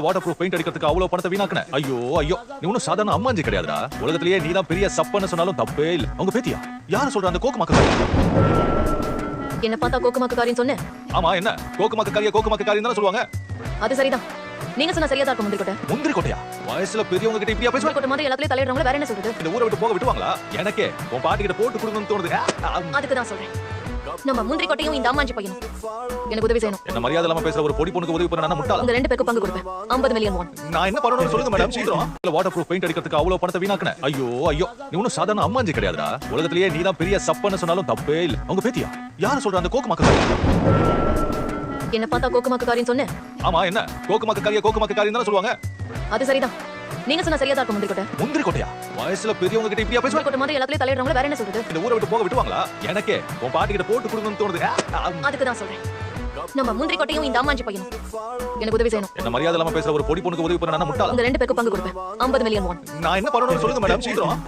Water proof paint அடிக்கிறதுக்கு அவ்வளவு பணத்தை வீணாக்குன. ஐயோ ஐயோ, நீ ஒன்னும் சாதாரண அம்மாஞ்சி கிடையாதுடா. உலகத்திலேயே நீ தான் பெரிய சப்பன்னு சொன்னாலும் தப்பே இல்ல. அவங்க பேத்தியா யார சொல்ற? அந்த கோக்குமாக்கு என்ன பார்த்தா கோக்குமாக்கு காரியம் சொன்னேன். ஆமா, என்ன கோக்குமாக்கு காரியம் தானே சொல்லுவாங்க. அது சரிதான். நீங்க சொன்ன சரியா தான் இருக்கும். முந்திரி கொட்டை முந்திரி கொட்டையா? வயசுல பெரியவங்க கிட்ட இப்படியா பேசுவாங்க? கொட்டை மாதிரி எல்லாத்துலயும் தலையிடுறவங்கள வேற என்ன சொல்றது? இந்த ஊரை விட்டு போக விட்டுவாங்களா? எனக்கே உன் பாட்டி கிட்ட போட்டு கொடுக்கணும்னு தோணுது. அதுக்கு தான் சொல்றேன். நம்ம முந்திரி கொட்டையும் இந்த அம்மாஞ்சி பையனும் எனக்கு உதவி செய்யணும். என்ன மரியாதை இல்லாம பேசுற ஒரு பொடி பொண்ணுக்கு உதவி பண்ண நான் முட்டாளா? உங்க ரெண்டு பேருக்கு பங்கு கொடுப்பேன். 50 மில்லியன் வான். நான் என்ன பண்ணணும்னு சொல்லுங்க மேடம், சீக்கிரம். வாட்டர் ப்ரூஃப் பெயிண்ட் அடிக்கிறதுக்கு அவ்வளவு பணத்தை வீணாக்குன. ஐயோ ஐயோ, நீ ஒன்னும் சாதாரண அம்மாஞ்சி கிடையாதுடா. உலகத்திலேயே நீ தான் பெரிய சப்பன்னு சொன்னாலும் தப்பே இல்ல. அவங்க பேத்தியா யார சொல்ற? அந்த கோக்குமாக்கு என்ன பார்த்தா கோக்குமாக்கு காரியம் சொன்னேன். ஆமா, என்ன கோக்குமாக்கு காரியம் தானே சொல்லுவாங்க. அது சரிதான். நீங்க சொன்ன சரியா தான் இருக்கும். முந்திரி கொட்டை முந்திரி கொட்டையா? வயசுல பெரியவங்க கிட்ட இப்படியா பேசுவாங்க? கொட்டை மாதிரி எல்லாத்துலயும் தலையிடுறவங்கள வேற என்ன சொல்றது? இந்த ஊரை விட்டு போக விட்டுவாங்களா? எனக்கே உன் பாட்டி கிட்ட போட்டு கொடுக்கணும்னு தோணுது. அதுக்கு தான் சொல்றேன். நம்ம முந்திரி கொட்டையும் இந்த அம்மாஞ்சி பையனும் எனக்கு உதவி செய்யணும். என்ன மரியாதை இல்லாம பேசுற ஒரு பொடி பொண்ணுக்கு உதவி பண்ண நான் முட்டாளா? உங்க ரெண்டு பேருக்கு பங்கு கொடுப்பேன். 50 மில்லியன் வான். நான் என்ன பண்ணணும்னு சொல்லுங்க மேடம், சீக்கிரம்.